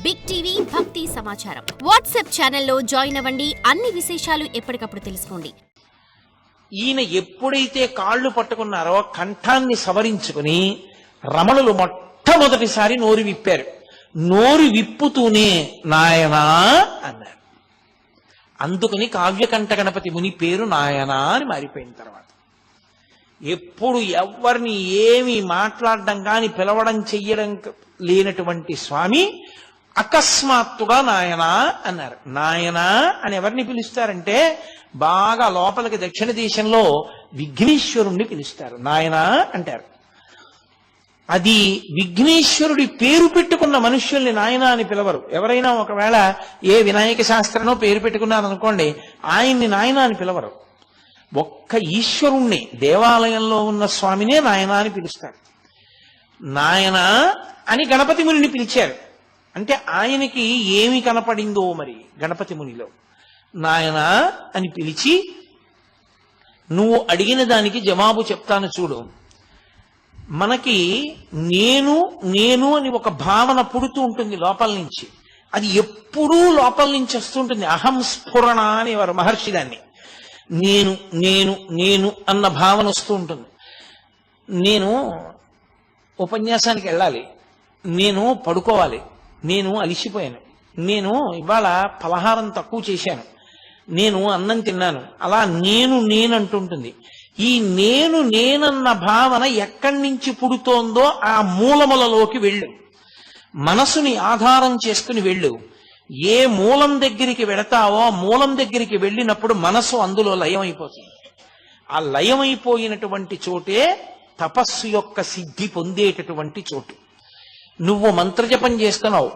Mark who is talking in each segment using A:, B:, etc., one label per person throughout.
A: Big TV భక్తి సమాచారం WhatsApp ఛానల్లో జాయిన్ అవ్వండి. అన్ని విశేషాలు ఎప్పటికప్పుడు తెలుసుకోండి.
B: ఈయన ఎప్పుడైతే కాళ్ళు పట్టుకున్నారో కంఠాన్ని సవరించుకుని రమణులు మొట్టమొదటిసారి నోరు విప్పారు. నోరు విప్పుతూనే నాయనా అన్నారు. అందుకని కావ్యకంఠ గణపతి ముని పేరు నాయనా అని మారిపోయిన తర్వాత ఎప్పుడు ఎవరిని ఏమి మాట్లాడడం కాని పిలవడం చెయ్యడం లేనటువంటి స్వామి అకస్మాత్తుగా నాయనా అన్నారు. నాయనా అని ఎవరిని పిలుస్తారంటే బాగా లోపలికి దక్షిణ దేశంలో విఘ్నేశ్వరుణ్ణి పిలుస్తారు. నాయనా అంటారు. అది విఘ్నేశ్వరుడి పేరు పెట్టుకున్న మనుష్యుల్ని నాయన అని పిలవరు. ఎవరైనా ఒకవేళ ఏ వినాయక శాస్త్రనో పేరు పెట్టుకున్నారనుకోండి, ఆయన్ని నాయన అని పిలవరు. ఒక్క ఈశ్వరుణ్ణి దేవాలయంలో ఉన్న స్వామినే నాయన అని పిలుస్తారు. నాయన అని గణపతి మునిని పిలిచారు. అంటే ఆయనకి ఏమి కనపడిందో మరి గణపతి మునిలో. నాయన అని పిలిచి, నువ్వు అడిగిన దానికి జవాబు చెప్తాను చూడు. మనకి నేను నేను అని ఒక భావన పుడుతూ ఉంటుంది లోపల నుంచి. అది ఎప్పుడూ లోపల నుంచి వస్తుంటుంది. అహం స్ఫురణ అనేవారు మహర్షి దాన్ని. నేను నేను నేను అన్న భావన వస్తూ ఉంటుంది. నేను ఉపన్యాసానికి వెళ్ళాలి, నేను పడుకోవాలి, నేను అలిసిపోయాను, నేను ఇవాళ పలహారం తక్కువ చేశాను, నేను అన్నం తిన్నాను, అలా నేను నేనంటుంటుంది. ఈ నేను నేనన్న భావన ఎక్కడి నుంచి పుడుతోందో ఆ మూలములలోకి వెళ్ళు. మనసుని ఆధారం చేసుకుని వెళ్ళు. ఏ మూలం దగ్గరికి వెళతావో ఆ మూలం దగ్గరికి వెళ్ళినప్పుడు మనసు అందులో లయమైపోతుంది. ఆ లయమైపోయినటువంటి చోటే తపస్సు యొక్క సిద్ధి పొందేటటువంటి చోటు. నువ్వు మంత్రజపం చేస్తున్నావు.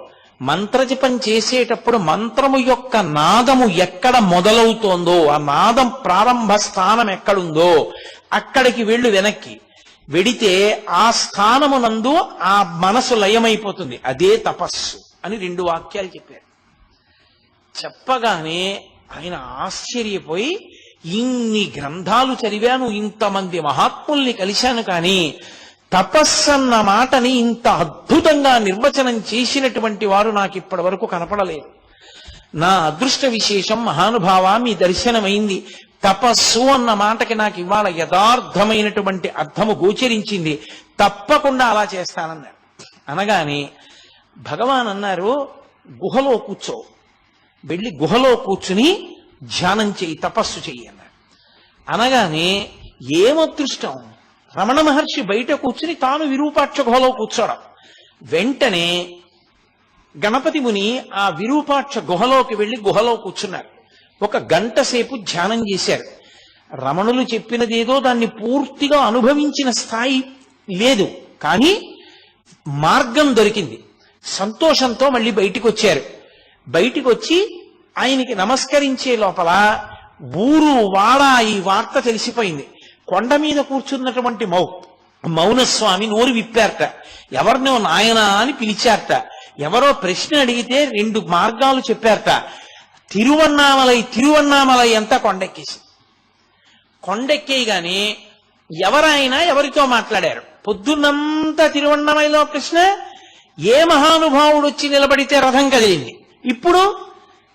B: మంత్రజపం చేసేటప్పుడు మంత్రము యొక్క నాదము ఎక్కడ మొదలవుతోందో, ఆ నాదం ప్రారంభ స్థానం ఎక్కడుందో అక్కడికి వెళ్ళు. వెనక్కి వెడితే ఆ స్థానమునందు ఆ మనసు లయమైపోతుంది. అదే తపస్సు అని 2 వాక్యాలు చెప్పారు. చెప్పగానే ఆయన ఆశ్చర్యపోయి, ఇన్ని గ్రంథాలు చదివాను, ఇంతమంది మహాత్ముల్ని కలిశాను, కానీ తపస్సన్న మాటని ఇంత అద్భుతంగా నిర్వచనం చేసినటువంటి వారు నాకు ఇప్పటి వరకు కనపడలేదు. నా అదృష్ట విశేషం మహానుభావ, మీ దర్శనమైంది. తపస్సు అన్న మాటకి నాకు ఇవాళ యథార్థమైనటువంటి అర్థము గోచరించింది. తప్పకుండా అలా చేస్తానన్నారు. అనగానే భగవాన్ అన్నారు, గుహలో కూర్చో, వెళ్ళి గుహలో కూర్చుని ధ్యానం చెయ్యి, తపస్సు చెయ్యి అన్నారు. అనగానే ఏమదృష్టం, రమణ మహర్షి బయట కూర్చుని తాను విరూపాక్ష గుహలో కూర్చోడం. వెంటనే గణపతి ముని ఆ విరూపాక్ష గుహలోకి వెళ్లి గుహలో కూర్చున్నారు. 1 గంట సేపు ధ్యానం చేశారు. రమణులు చెప్పినదేదో దాన్ని పూర్తిగా అనుభవించిన స్థాయి లేదు, కానీ మార్గం దొరికింది. సంతోషంతో మళ్ళీ బయటికి వచ్చారు. బయటికి వచ్చి ఆయనకి నమస్కరించే లోపల ఊరు వాడ ఈ వార్త తెలిసిపోయింది. కొండ మీద కూర్చున్నటువంటి మౌనస్వామి నోరు విప్పారట. ఎవరినో నాయనా అని పిలిచారట. ఎవరో ప్రశ్న అడిగితే 2 మార్గాలు చెప్పారట. తిరువన్నామలై అంతా కొండెక్కేసి, కొండెక్కేయగానే ఎవరైనా ఎవరితో మాట్లాడారు. పొద్దున్నంతా తిరువన్నామలలో ప్రశ్న, ఏ మహానుభావుడు వచ్చి నిలబడితే రథం కదిలింది. ఇప్పుడు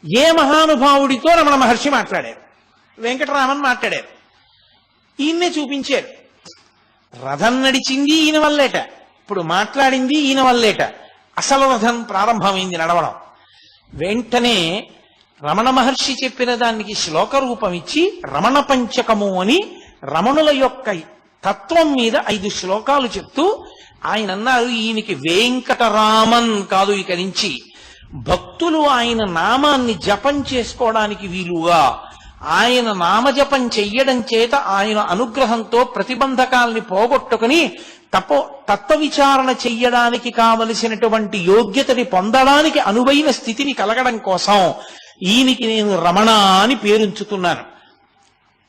B: ఏ మహానుభావుడితో రమణ మహర్షి మాట్లాడారు, వెంకటరామన్ మాట్లాడారు. ఈయన్నే చూపించారు. రథం నడిచింది ఈయన వల్లేట, ఇప్పుడు మాట్లాడింది ఈయన వల్లేట. అసలు రథం ప్రారంభమైంది నడవడం. వెంటనే రమణ మహర్షి చెప్పిన దానికి శ్లోక రూపం ఇచ్చి రమణ పంచకము అని రమణుల యొక్క తత్వం మీద 5 శ్లోకాలు చెప్తూ ఆయన అన్నారు, ఈయనకి వెంకటరామన్ కాదు, ఇక నుంచి భక్తులు ఆయన నామాన్ని జపం చేసుకోవడానికి వీలుగా ఆయన నామజపం చెయ్యడం చేత ఆయన అనుగ్రహంతో ప్రతిబంధకాల్ని పోగొట్టుకుని తత్వ విచారణ చెయ్యడానికి కావలసినటువంటి యోగ్యతని పొందడానికి అనువైన స్థితిని కలగడం కోసం ఈయనకి నేను రమణ అని పేరుంచుతున్నాను.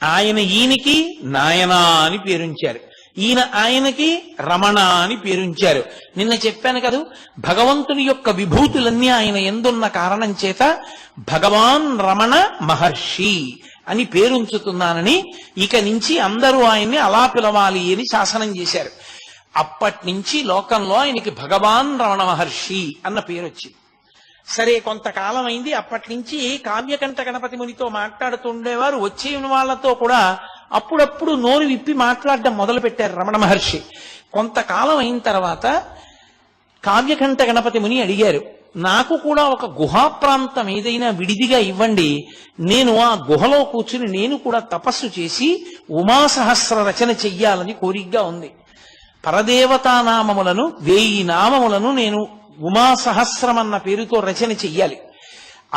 B: ఆయన ఈయనకి నాయనా అని పేరుంచారు. ఈయన ఆయనకి రమణ అని పేరుంచారు. నిన్న చెప్పాను కదా, భగవంతుని యొక్క విభూతులన్నీ ఆయన ఎందున్న కారణం చేత భగవాన్ రమణ మహర్షి అని పేరుంచుతున్నానని, ఇక నుంచి అందరూ ఆయన్ని అలా పిలవాలి అని శాసనం చేశారు. అప్పటి నుంచి లోకంలో ఆయనకి భగవాన్ రమణ మహర్షి అన్న పేరు వచ్చింది. సరే కొంతకాలం అయింది. అప్పటి నుంచి కావ్యకంఠ గణపతి మునితో మాట్లాడుతుండేవారు. వచ్చే వాళ్ళతో కూడా అప్పుడప్పుడు నోరు విప్పి మాట్లాడడం మొదలు పెట్టారు రమణ మహర్షి. కొంతకాలం అయిన తర్వాత కావ్యకంఠ గణపతి ముని అడిగారు, నాకు కూడా ఒక గుహా ప్రాంతం ఏదైనా విడిదిగా ఇవ్వండి, నేను ఆ గుహలో కూర్చుని నేను కూడా తపస్సు చేసి ఉమాసహస్ర రచన చెయ్యాలని కోరికగా ఉంది. పరదేవతా నామములను 1000 నామములను నేను ఉమాసహస్రం అన్న పేరుతో రచన చెయ్యాలి.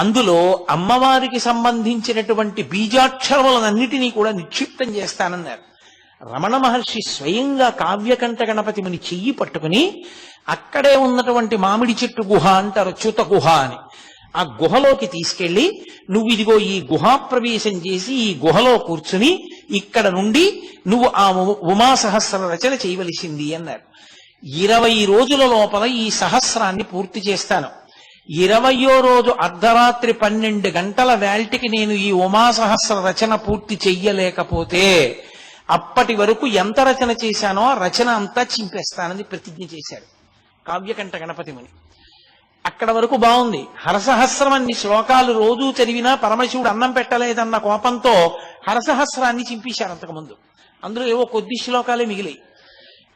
B: అందులో అమ్మవారికి సంబంధించినటువంటి బీజాక్షరములన్నిటినీ కూడా నిక్షిప్తం చేస్తానన్నారు. రమణ మహర్షి స్వయంగా కావ్యకంఠ గణపతి ముని చెయ్యి పట్టుకుని అక్కడే ఉన్నటువంటి మామిడి చెట్టు గుహ అంటారు, చ్యుత గుహ అని, ఆ గుహలోకి తీసుకెళ్లి నువ్వు ఇదిగో ఈ గుహా ప్రవేశం చేసి ఈ గుహలో కూర్చుని ఇక్కడ నుండి నువ్వు ఆ ఉమాసహస్ర రచన చేయవలసింది అన్నారు. 20 రోజుల లోపల ఈ సహస్రాన్ని పూర్తి చేస్తాను. 20వ రోజు అర్ధరాత్రి 12 గంటల వేల్టికి నేను ఈ ఉమాసహస్ర రచన పూర్తి చెయ్యలేకపోతే అప్పటి వరకు ఎంత రచన చేశానో ఆ రచన అంతా చింపేస్తానని ప్రతిజ్ఞ చేశాడు కావ్యకంఠ గణపతి ముని. అక్కడ వరకు బాగుంది. హరసహస్రమన్ని శ్లోకాలు రోజూ చదివినా పరమశివుడు అన్నం పెట్టలేదన్న కోపంతో హరసహస్రాన్ని చింపేశారు అంతకుముందు. అందులో ఏవో కొద్ది శ్లోకాలే మిగిలాయి.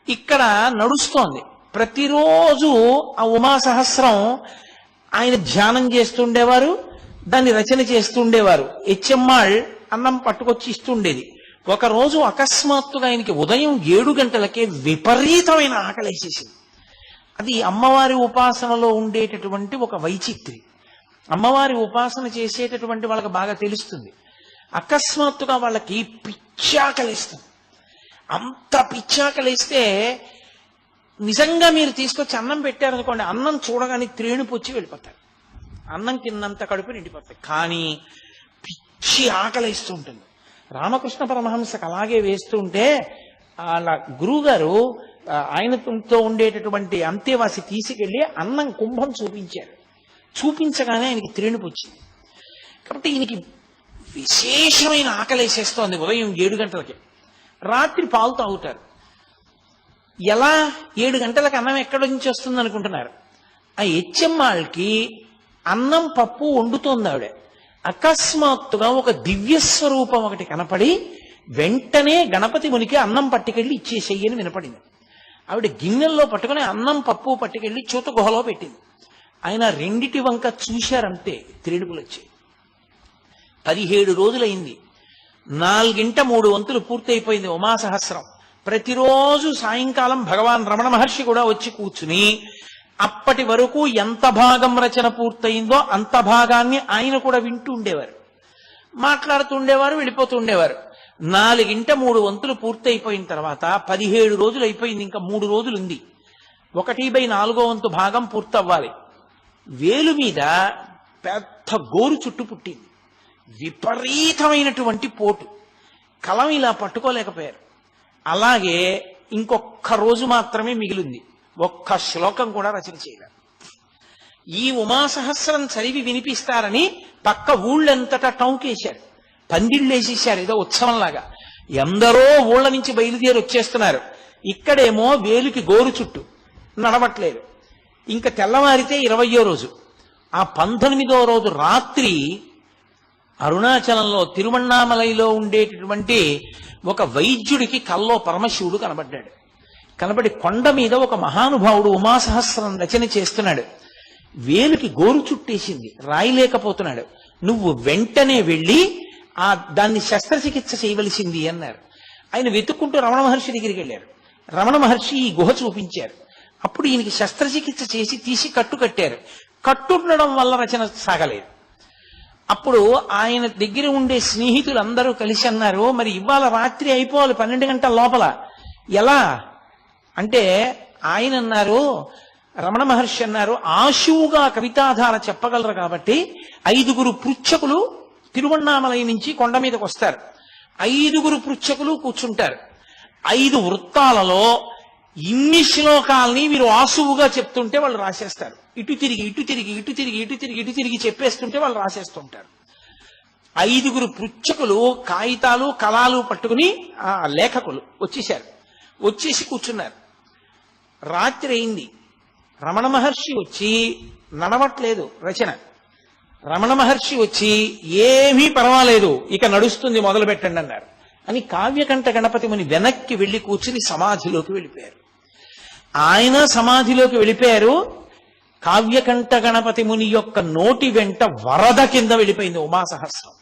B: ఇక్కడ నడుస్తోంది. ప్రతిరోజు ఆ ఉమాసహస్రం ఆయన ధ్యానం చేస్తుండేవారు, దాన్ని రచన చేస్తుండేవారు. హెచ్ఎమ్మాళ్ అన్నం పట్టుకొచ్చి ఇస్తుండేది. ఒకరోజు అకస్మాత్తుగా ఆయనకి ఉదయం 7 గంటలకే విపరీతమైన ఆకలేసేసింది. అది అమ్మవారి ఉపాసనలో ఉండేటటువంటి ఒక వైచిత్రి. అమ్మవారి ఉపాసన చేసేటటువంటి వాళ్ళకి బాగా తెలుస్తుంది. అకస్మాత్తుగా వాళ్ళకి పిచ్చాకలేస్తుంది. అంత పిచ్చాకలేస్తే నిజంగా మీరు తీసుకొచ్చి అన్నం పెట్టారనుకోండి, అన్నం చూడగానే త్రేణుపు వచ్చి వెళ్ళిపోతారు. అన్నం కిందంత కడుపు నిండిపోతాయి. కానీ పిచ్చి ఆకలేస్తుంటుంది. రామకృష్ణ పరమహంసకు అలాగే వేస్తుంటే వాళ్ళ గురువు గారు ఆయనతో ఉండేటటువంటి అంతేవాసి తీసుకెళ్లి అన్నం కుంభం చూపించారు. చూపించగానే ఆయనకి త్రేణుపు వచ్చింది. కాబట్టి ఈయనకి విశేషమైన ఆకలేసేస్తోంది ఉదయం 7 గంటలకి. రాత్రి పాలు తాగుతారు. ఎలా 7 గంటలకు అన్నం ఎక్కడి నుంచి వస్తుంది అనుకుంటున్నారు? ఆ హెచ్ఎమ్మాళ్ళకి అన్నం పప్పు వండుతోంది ఆవిడ. అకస్మాత్తుగా ఒక దివ్య స్వరూపం ఒకటి కనపడి వెంటనే గణపతి మునికి అన్నం పట్టుకెళ్ళి ఇచ్చేసేయని వినపడింది. ఆవిడ గిన్నెల్లో పట్టుకుని అన్నం పప్పు పట్టుకెళ్ళి చూత గుహలో పెట్టింది. ఆయన రెండిటి వంక చూశారంతే త్రేడుపులు వచ్చాయి. 17 రోజులైంది. 4 వంతులు పూర్తయిపోయింది ఉమాసహస్రం. ప్రతిరోజు సాయంకాలం భగవాన్ రమణ మహర్షి కూడా వచ్చి కూర్చుని అప్పటి వరకు ఎంత భాగం రచన పూర్తయిందో అంత భాగాన్ని ఆయన కూడా వింటూ ఉండేవారు, మాట్లాడుతుండేవారు, వెళ్ళిపోతుండేవారు. 4 వంతులు పూర్తయిపోయిన తర్వాత 17 రోజులు అయిపోయింది. ఇంకా 3 రోజులు ఉంది. 1/4 వంతు భాగం పూర్తవ్వాలి. వేలు మీద పెద్ద గోరు చుట్టు పుట్టింది. విపరీతమైనటువంటి పోటు. కలం ఇలా పట్టుకోలేకపోయారు. అలాగే ఇంకొక్క రోజు మాత్రమే మిగిలింది. ఒక్క శ్లోకం కూడా రచన చేయలేరు. ఈ ఉమాసహస్రం చదివి వినిపిస్తారని పక్క ఊళ్ళంతటా టౌకేశారు, పందిళ్ళేసేశారు. ఏదో ఉత్సవంలాగా ఎందరో ఊళ్ళ నుంచి బయలుదేరి వచ్చేస్తున్నారు. ఇక్కడేమో వేలుకి గోరు చుట్టు, నడవట్లేదు. ఇంకా తెల్లవారితే 20వ రోజు. ఆ 19వ రోజు రాత్రి అరుణాచలంలో తిరువణ్ణామలైలో ఉండేటటువంటి ఒక వైద్యుడికి కల్లో పరమశివుడు కనబడ్డాడు. కనబడి కొండ మీద ఒక మహానుభావుడు ఉమాసహస్రం రచన చేస్తున్నాడు. వేలుకి గోరు చుట్టేసింది, రాయలేకపోతున్నాడు. నువ్వు వెంటనే వెళ్ళి దాన్ని శస్త్రచికిత్స చేయవలసింది అన్నారు. ఆయన వెతుక్కుంటూ రమణ మహర్షి దగ్గరికి వెళ్ళారు. రమణ మహర్షి ఈ గుహ చూపించారు. అప్పుడు ఈయనకి శస్త్రచికిత్స చేసి తీసి కట్టారు. కట్టుండడం వల్ల రచన సాగలేదు. అప్పుడు ఆయన దగ్గర ఉండే స్నేహితులు అందరూ కలిసి అన్నారు, మరి ఇవాళ రాత్రి అయిపోవాలి 12 గంటల లోపల, ఎలా అంటే ఆయన అన్నారు, రమణ మహర్షి అన్నారు, ఆశువుగా కవితాధార చెప్పగలరు కాబట్టి 5 పృచ్ఛకులు తిరువణ్ణామలై నుంచి కొండ మీదకి వస్తారు. 5 పృచ్ఛకులు కూర్చుంటారు. 5 వృత్తాలలో ఇన్ని శ్లోకాలని వీరు ఆశువుగా చెప్తుంటే వాళ్ళు రాసేస్తారు. ఇటు తిరిగి ఇటు తిరిగి ఇటు తిరిగి ఇటు తిరిగి ఇటు తిరిగి చెప్పేస్తుంటే వాళ్ళు రాసేస్తుంటారు. 5 పృచ్ఛకులు కాగితాలు కలాలు పట్టుకుని ఆ లేఖకులు వచ్చేశారు. వచ్చేసి కూర్చున్నారు. రాత్రి అయింది. రమణ మహర్షి వచ్చి నడవట్లేదు రచన. రమణ మహర్షి వచ్చి ఏమీ పర్వాలేదు, ఇక నడుస్తుంది, మొదలు పెట్టండి అన్నారు అని కావ్యకంఠ గణపతి ముని వెనక్కి వెళ్లి కూర్చుని సమాధిలోకి వెళ్ళిపోయారు. ఆయన సమాధిలోకి వెళ్ళిపోయారు. కావ్యకంఠ గణపతి ముని యొక్క నోటి వెంట వరద కింద వెళ్ళిపోయింది ఉమాసహస్రం.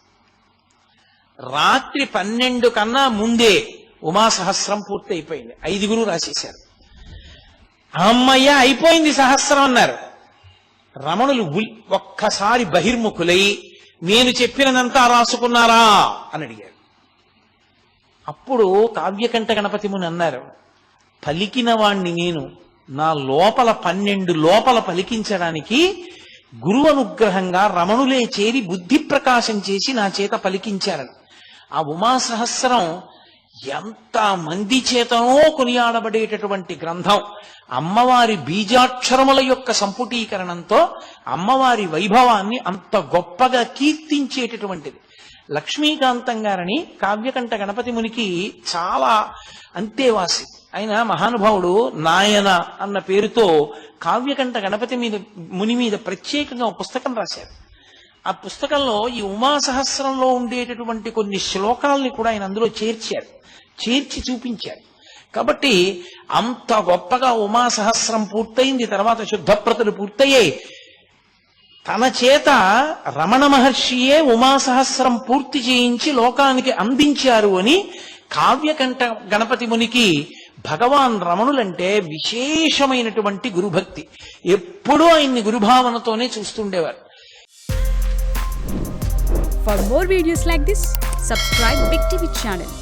B: రాత్రి 12 కన్నా ముందే ఉమాసహస్రం పూర్తి అయిపోయింది. 5 రాసేశారు. అమ్మయ్య అయిపోయింది సహస్రం అన్నారు. రమణులు ఒక్కసారి బహిర్ముఖులై నేను చెప్పినదంతా రాసుకున్నారా అని అడిగారు. అప్పుడు కావ్యకంఠ గణపతి ముని అన్నారు, పలికిన వాణ్ణి నేను, నా లోపల 12 లోపల పలికించడానికి గురువు అనుగ్రహంగా రమణులే చేరి బుద్ధి ప్రకాశం చేసి నా చేత పలికించారని. ఆ ఉమాసహస్రం ఎంత మంది చేతనో కొనియాడబడేటటువంటి గ్రంథం. అమ్మవారి బీజాక్షరముల యొక్క సంపుటీకరణంతో అమ్మవారి వైభవాన్ని అంత గొప్పగా కీర్తించేటటువంటిది. లక్ష్మీకాంతం గారని కావ్యకంఠ గణపతి మునికి చాలా అంతేవాసి. ఆయన మహానుభావుడు నాయన అన్న పేరుతో కావ్యకంఠ గణపతి ముని మీద ప్రత్యేకంగా ఒక పుస్తకం రాశారు. ఆ పుస్తకంలో ఈ ఉమాసహస్రంలో ఉండేటటువంటి కొన్ని శ్లోకాలని కూడా ఆయన అందులో చేర్చి చూపించారు. కాబట్టి అంత గొప్పగా ఉమాసహస్రం పూర్తయింది. తర్వాత శుద్ధప్రతులు పూర్తయ్యాయి. తన చేత రమణ మహర్షియే ఉమాసహస్రం పూర్తి చేయించి లోకానికి అందించారు అని కావ్యకంఠ గణపతి మునికి భగవాన్ రమణులంటే విశేషమైనటువంటి గురుభక్తి. ఎప్పుడూ ఆయన్ని గురుభావనతోనే చూస్తుండేవారు.
C: For more videos like this, subscribe Big TV channel.